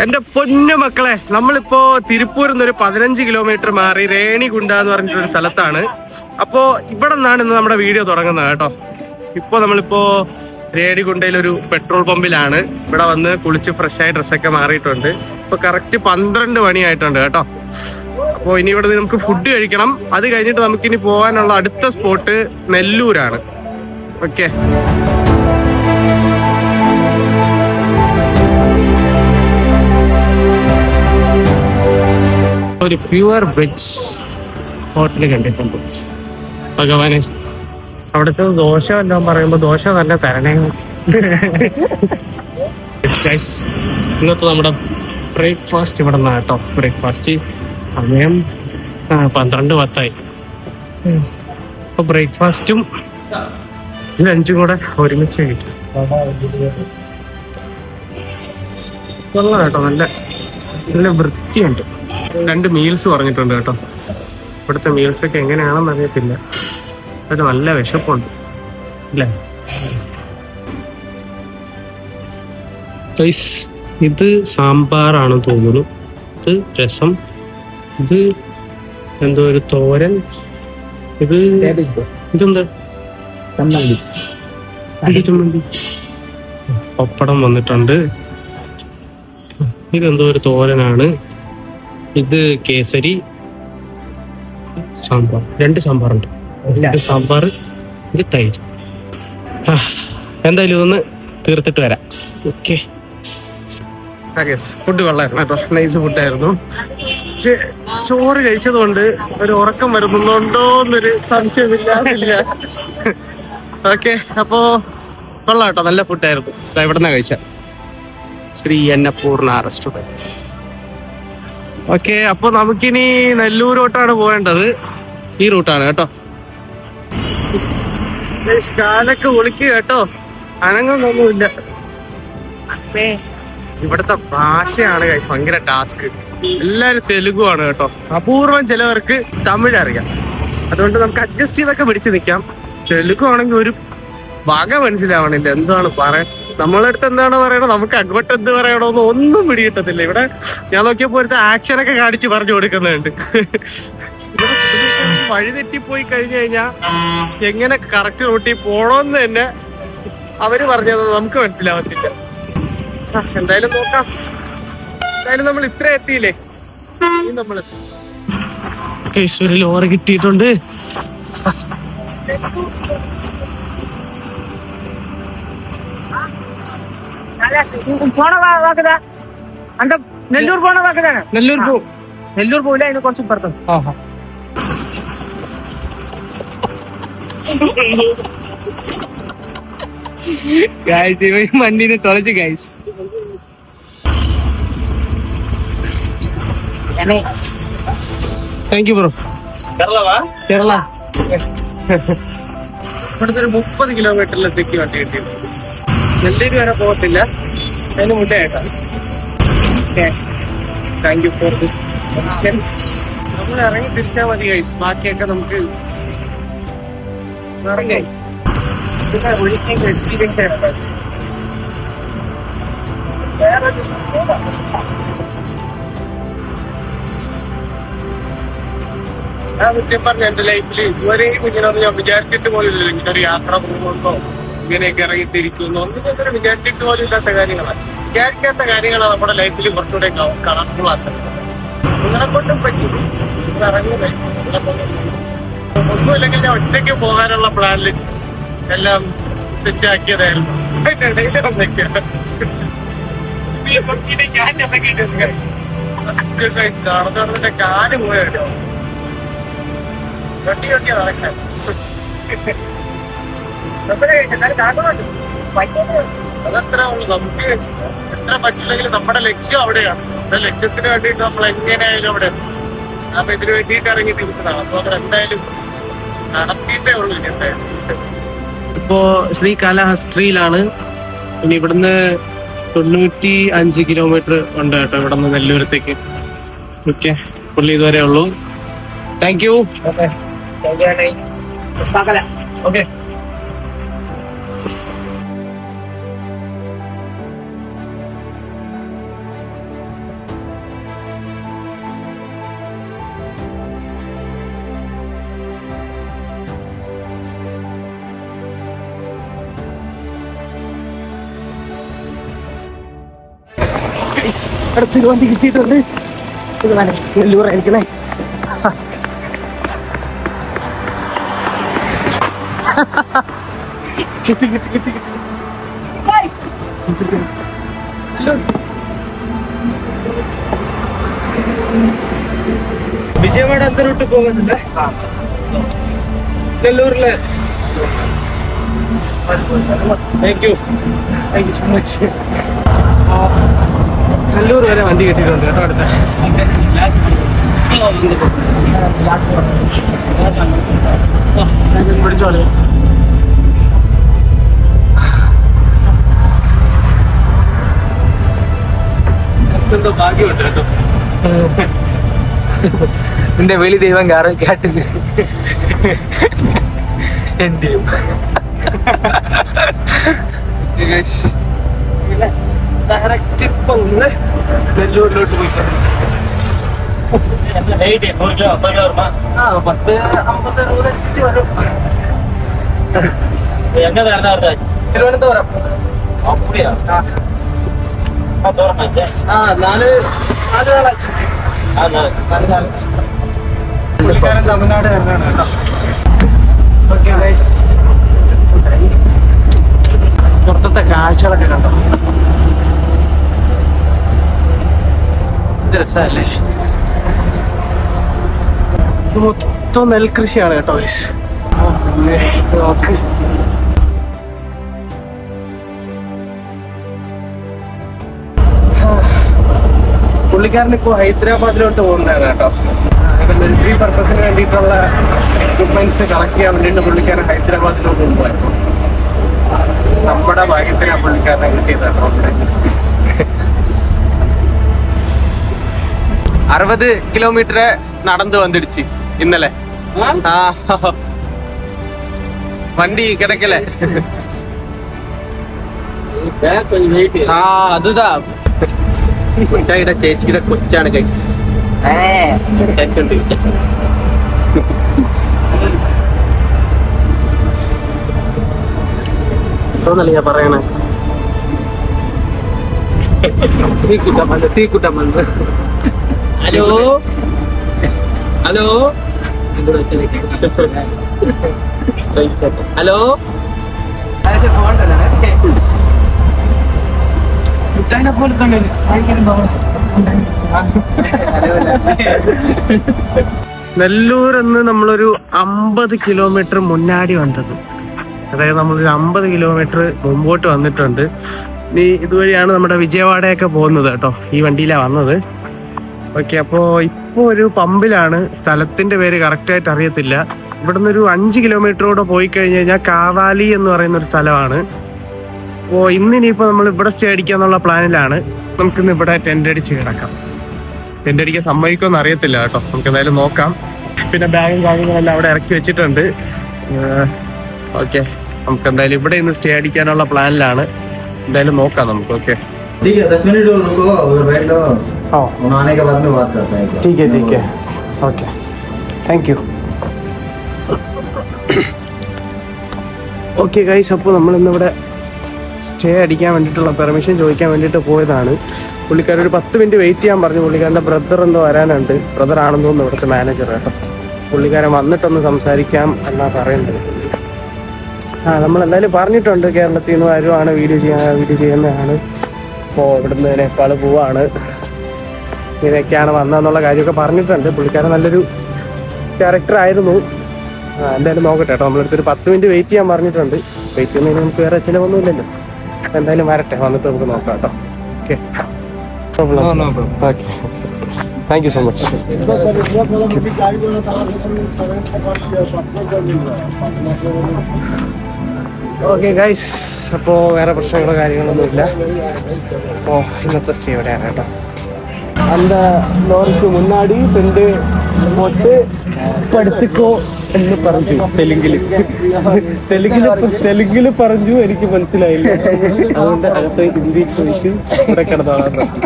എന്റെ പൊന്നു മക്കളെ, നമ്മളിപ്പോ തിരുപ്പൂരിൽ നിന്ന് ഒരു 15 കിലോമീറ്റർ മാറി രേണിഗുണ്ട എന്ന് പറഞ്ഞിട്ടൊരു സ്ഥലത്താണ്. അപ്പോ ഇവിടെ നിന്നാണ് ഇന്ന് നമ്മുടെ വീഡിയോ തുടങ്ങുന്നത് കേട്ടോ. നമ്മളിപ്പോ രേണിഗുണ്ടയിൽ ഒരു പെട്രോൾ പമ്പിലാണ്. ഇവിടെ വന്ന് കുളിച്ച് ഫ്രഷായി ഡ്രസ്സൊക്കെ മാറിയിട്ടുണ്ട്. ഇപ്പൊ കറക്റ്റ് 12 മണിയായിട്ടുണ്ട് കേട്ടോ. അപ്പോൾ ഇനി ഇവിടെ നമുക്ക് ഫുഡ് കഴിക്കണം. അത് കഴിഞ്ഞിട്ട് നമുക്കിനി പോകാനുള്ള അടുത്ത സ്പോട്ട് നെല്ലൂരാണ്. ഓക്കെ, ഒരു പ്യുവർ വെജ് ഹോട്ടൽ കണ്ടിട്ടുണ്ട്. ഭഗവാനെ, അവിടുത്തെ ദോശ എല്ലാം പറയുമ്പോ ദോശ തന്നെ തരണേ. ഇന്നത്തെ നമ്മുടെ ബ്രേക്ക്ഫാസ്റ്റ് ഇവിടെ നിന്നാണ് കേട്ടോ. ബ്രേക്ക്ഫാസ്റ്റ് സമയം 12:10. അപ്പൊ ബ്രേക്ക്ഫാസ്റ്റും ലഞ്ചും കൂടെ ഒരുമിച്ച് കഴിക്കും. കൊള്ളാം കേട്ടോ, നല്ല വൃത്തിയുണ്ട്. 2 മീൽസ് പറഞ്ഞിട്ടുണ്ട് കേട്ടോ. ഇവിടുത്തെ മീൽസൊക്കെ എങ്ങനെയാണെന്ന് അറിയത്തില്ല. അത് നല്ല വിശപ്പുണ്ട് അല്ലേ. ഇത് സാമ്പാറാണെന്ന് തോന്നുന്നു. ഇത് രസം, ഇത് എന്തോ ഒരു തോരൻ, ഇതെന്താ ചമ്മന്തി, പപ്പടം വന്നിട്ടുണ്ട്. ഇതെന്തോ ഒരു തോരനാണ്. ഇത് കേസരി, സാമ്പാർ, 2 സാമ്പാറുണ്ട്. ഇത് സാമ്പാർ, ഇത് തൈര്. എന്തായാലും ഒന്ന് തീർത്തിട്ട് വരാം. ഓക്കെ, ഫുഡ് കൊള്ളായിരുന്നു കേട്ടോ. നൈസ് ഫുഡായിരുന്നു. പക്ഷെ ചോറ് കഴിച്ചതുകൊണ്ട് ഒരു ഉറക്കം വരുന്നുണ്ടോന്നൊരു സംശയമില്ല. ഓക്കെ, അപ്പോ കൊള്ളാം കേട്ടോ, നല്ല ഫുഡായിരുന്നു. ഇവിടുന്ന് കഴിച്ച ശ്രീ അന്നപൂർണ റെസ്റ്റോറന്റ്. ഓക്കെ, അപ്പൊ നമുക്കിനി നെല്ലൂരോട്ടാണ് പോകേണ്ടത്. ഈ റൂട്ടാണ് കേട്ടോ. കാലൊക്കെ ഒളിക്കുക കേട്ടോ, അനങ്ങൊന്നുമില്ല. ഇവിടുത്തെ ഭാഷയാണ് ഭയങ്കര ടാസ്ക്. എല്ലാരും തെലുഗുവാണ് കേട്ടോ. അപൂർവം ചിലവർക്ക് തമിഴ് അറിയാം. അതുകൊണ്ട് നമുക്ക് അഡ്ജസ്റ്റ് ചെയ്തൊക്കെ പിടിച്ചു നിൽക്കാം. തെലുഗു ആണെങ്കിൽ ഒരു വക മനസ്സിലാവണില്ല. എന്താണ് പറയാൻ, നമ്മളടുത്ത് എന്താണ് പറയണോ, നമുക്ക് അങ്ങോട്ട് എന്ത് പറയണോന്ന് ഒന്നും പിടികിട്ടത്തില്ല. ഇവിടെ ഞാൻ നോക്കിയപ്പോ ഒരു ആക്ഷനൊക്കെ കാണിച്ച് പറഞ്ഞു കൊടുക്കുന്നുണ്ട്. വഴി തെറ്റിപ്പോയി കഴിഞ്ഞു കഴിഞ്ഞാൽ എങ്ങനെ കറക്റ്റ് റൂട്ടിൽ പോണോന്ന് തന്നെ അവര് പറഞ്ഞത് നമുക്ക് മനസ്സിലാവത്തില്ല. എന്തായാലും നോക്കാം. എന്തായാലും നമ്മൾ ഇത്ര എത്തിയില്ലേ, നമ്മൾ ഒരു ലോറി കിട്ടിയിട്ടുണ്ട്. നെല്ലൂർ പോണ വാക്കതാണ്. നെല്ലൂർ പോയില്ല, അതിന് കുറച്ച് പുറത്ത്. മണ്ണിനെ തുളച്ച് guys. Thank you bro. Kerala ഇവിടുത്തെ ഒരു 30 കിലോമീറ്ററിലെത്തേക്ക് വണ്ടി കിട്ടിയത്. നെല്ലൂര് വരെ പോകത്തില്ല, അതിന് മുന്നേ ആയിട്ടാണ്. Thank you for this. നമ്മൾ ഇറങ്ങി തിരിച്ചാൽ മതി ഗൈസ്. ബാക്കിയൊക്കെ നമുക്ക് ഇറങ്ങി എക്സ്പീരിയൻസ് ആയിരുന്നു. സത്യം പറഞ്ഞ എന്റെ ലൈഫിൽ ഇതുവരെയും ഇങ്ങനെയൊന്നും ഞാൻ വിചാരിച്ചിട്ട് പോലും ഇല്ല. ഇങ്ങനെ ഒരു യാത്ര പോകുന്നോ ഇങ്ങനെയൊക്കെ ഇറങ്ങി തിരിക്കുന്നോ ഒന്നും ഞാൻ വിചാരിച്ചിട്ട് പോലും ഇല്ലാത്ത കാര്യങ്ങളാണ്. വിചാരിക്കാത്ത കാര്യങ്ങളാണ് നമ്മുടെ ലൈഫിൽ കുറച്ചുകൂടെ കളർഫുൾ ആക്കുന്നത്. നിങ്ങളെ കൊണ്ടും പറ്റും ഇറങ്ങുന്നത്. ഒന്നുമില്ലെങ്കിൽ ഞാൻ ഒറ്റയ്ക്ക് പോകാനുള്ള പ്ലാനിൽ എല്ലാം സെറ്റാക്കിയതായിരുന്നു. ഞാൻ ഇറങ്ങിയിട്ടുണ്ട്. നടന്നിട്ട് കാല് പോയോ ഒട്ടി നടക്കാൻ. അതത്ര ഉള്ളു. നമുക്ക് എത്ര പറ്റില്ലെങ്കിൽ നമ്മുടെ ലക്ഷ്യം അവിടെയാണ്. ലക്ഷ്യത്തിന് വേണ്ടിയിട്ട് നമ്മൾ എങ്ങനെയായാലും അവിടെ അപ്പൊ ഇതിന് വേണ്ടിയിട്ട് ഇറങ്ങി തിരിച്ചതാണ്. അപ്പൊ അത് എന്തായാലും നടത്തിയിട്ടേ ഉള്ളൂ. എന്തായാലും ഇപ്പോ ശ്രീകാലഹസ്ത്രിയിലാണ്. ഇനി ഇവിടുന്ന് 95 കിലോമീറ്റർ ഉണ്ട് കേട്ടോ ഇവിടെ നിന്ന് നെല്ലൂരത്തേക്ക്. ഓക്കെ, പുള്ളി ഇതുവരെ ഉള്ളൂ. Thank you. ഓക്കെ, അടുത്തൊരു വണ്ടി കിട്ടിയിട്ടുണ്ട്. ഇത് വേണേ നെല്ലൂറായിരിക്കണേ. കിട്ടി കിട്ടി കിട്ടി കിട്ടി. വിജയവാഡ എന്ത് റൂട്ട് പോകുന്നുണ്ട്? നെല്ലൂരിലെ. Thank you so much. Nellore വരെ വണ്ടി കിട്ടിയിട്ടുണ്ട് കേട്ടോ. അടുത്ത പിടിച്ചോളൂ. എന്തോ ഭാഗ്യമുണ്ട് കേട്ടോ. നിന്റെ വെളി ദൈവം കേട്ടില്ല. എന്റെയും ഡയറക്റ്റ് ഇപ്പൊ ഒന്ന് നെല്ലൂരിലോട്ട് പോയിട്ടുണ്ട്. 10-50-60 വരും. തിരുവനന്തപുരം. തമിഴ്നാട് തന്നെയാണ് കേട്ടോ. ഓക്കെ ഗൈസ്, പുറത്തത്തെ കാഴ്ചകളൊക്കെ കണ്ടോ? ഇത് രസമല്ലേ? മൊത്തം നെൽകൃഷിയാണ് കേട്ടോ ഗൈസ്. പുള്ളിക്കാരൻ ഇപ്പോൾ ഹൈദരാബാദിലോട്ട് പോകുന്നതാണ് കേട്ടോ. മിലിറ്ററി പർപ്പസിന് വേണ്ടിയിട്ടുള്ള എക്യുപ്മെന്റ്സ് കളക്ട് ചെയ്യാൻ വേണ്ടിയിട്ട് പുള്ളിക്കാരൻ ഹൈദരാബാദിലോട്ട് പോകുമായിരുന്നു. നമ്മുടെ ഭാഗ്യത്തിന് ആ പുള്ളിക്കാരനെ കിട്ടിയതാട്ടോ. 60 കിലോമീറ്റർ നടന്നു വന്നിടിച്ച് ഇന്നലെ. ആ വണ്ടി കിടക്കല്ലേ? ആ അതുതാ മിഠായിയുടെ ചേച്ചിയുടെ കൊച്ചാണ് ഗൈസ്. തോന്നല്ല ഞാൻ പറയണേ. സീക്കുട്ടമ്മ. Hello hello hello. മുട്ടായിനെ പോലെ തന്നെ നെല്ലൂർ എന്ന് നമ്മളൊരു 50 കിലോമീറ്റർ മുന്നാടി വന്നത്. അതായത് നമ്മളൊരു 50 കിലോമീറ്റർ മുമ്പോട്ട് വന്നിട്ടുണ്ട്. ഇനി ഇതുവഴിയാണ് നമ്മുടെ വിജയവാഡയൊക്കെ പോകുന്നത് കേട്ടോ. ഈ വണ്ടിയിലാണ് വന്നത്. ഓക്കെ, അപ്പോൾ ഇപ്പോൾ ഒരു പമ്പിലാണ്. സ്ഥലത്തിൻ്റെ പേര് കറക്റ്റായിട്ട് അറിയത്തില്ല. ഇവിടെ നിന്നൊരു 5 കിലോമീറ്ററോടെ പോയി കഴിഞ്ഞ് കഴിഞ്ഞാൽ കാവാലി എന്ന് പറയുന്ന ഒരു സ്ഥലമാണ്. അപ്പോൾ ഇന്നിനിപ്പോൾ നമ്മൾ ഇവിടെ സ്റ്റേ അടിക്കാന്നുള്ള പ്ലാനിലാണ്. നമുക്കിന്ന് ഇവിടെ ടെൻ്റ് അടിച്ച് കിടക്കാം. ടെൻ്റ് അടിക്കാൻ സമ്മതിക്കുമെന്ന് അറിയത്തില്ല കേട്ടോ. നമുക്ക് എന്തായാലും നോക്കാം. പിന്നെ ബാഗും കാര്യങ്ങളെല്ലാം അവിടെ ഇറക്കി വെച്ചിട്ടുണ്ട്. ഓക്കെ, നമുക്ക് എന്തായാലും ഇവിടെ ഇന്ന് സ്റ്റേ അടിക്കാനുള്ള പ്ലാനിലാണ്. എന്തായാലും നോക്കാം നമുക്ക്. ഓക്കെ ठीक है, 10 मिनट रुको, उधर बैठ लो। आने के बाद में बात करते हैं। ठीक है ठीक है, okay, thank you. Okay guys, അപ്പോൾ നമ്മളിന്നിവിടെ സ്റ്റേ അടിക്കാൻ വേണ്ടിയിട്ടുള്ള പെർമിഷൻ ചോദിക്കാൻ വേണ്ടിയിട്ട് പോയതാണ്. പുള്ളിക്കാരൻ ഒരു 10 മിനിറ്റ് വെയിറ്റ് ചെയ്യാൻ പറഞ്ഞു. പുള്ളിക്കാരൻ്റെ ബ്രദർ എന്തോ വരാനുണ്ട്. ബ്രദറാണെന്ന് തോന്നുന്നു ഇവിടുത്തെ മാനേജർ കേട്ടോ. പുള്ളിക്കാരൻ വന്നിട്ടൊന്ന് സംസാരിക്കാം എന്നാ പറയുന്നത്. നമ്മളെന്തായാലും പറഞ്ഞിട്ടുണ്ട് കേരളത്തിൽ നിന്ന് വരുവാണ്, വീഡിയോ ചെയ്യുന്നതാണ്. അപ്പോൾ ഇവിടുന്ന് നേപ്പാൾ പോവാണ്, ഇങ്ങനെയൊക്കെയാണ് വന്നതെന്നുള്ള കാര്യമൊക്കെ പറഞ്ഞിട്ടുണ്ട്. പുള്ളിക്കാരൻ നല്ലൊരു ക്യാരക്ടറായിരുന്നു. എന്തായാലും നോക്കട്ടെ കേട്ടോ. നമ്മളടുത്തൊരു 10 മിനിറ്റ് വെയിറ്റ് ചെയ്യാൻ പറഞ്ഞിട്ടുണ്ട്. വെയിറ്റ് ചെയ്യുന്നതിന് നമുക്ക് വേറെ ചിലവൊന്നുമില്ലല്ലോ. എന്തായാലും വരട്ടെ, വന്നിട്ട് നമുക്ക് നോക്കാം കേട്ടോ. Okay, okay, thank you so much. Okay guys, അപ്പോൾ വേറെ പ്രശ്നങ്ങളോ കാര്യങ്ങളൊന്നുമില്ല. അപ്പോൾ ഇന്നത്തെ സ്റ്റേ ഇവിടെയാണ് കേട്ടോ. அந்த ലോറിക്ക് മുന്നാടി ഫ്രണ്ട് പോട്ട് പടുത്തിക്കോ എന്ന് പറഞ്ഞു തെലുങ്കില് പറഞ്ഞു. എനിക്ക് മനസ്സിലായില്ല, അതുകൊണ്ട് അകത്ത് ഹിന്ദി ചോദിച്ചു ഇവിടെ കിടന്നോളാൻ പറഞ്ഞു.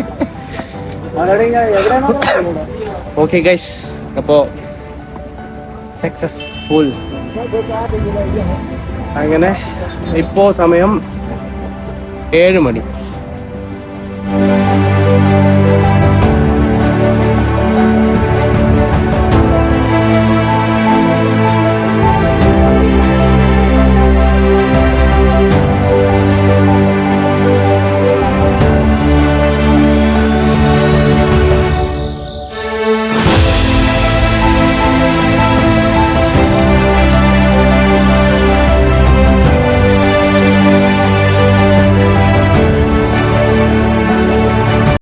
ഓക്കെ ഗൈസ്, അപ്പോൾ സക്സസ്ഫുൾ. അങ്ങനെ ഇപ്പോൾ സമയം 7 മണി.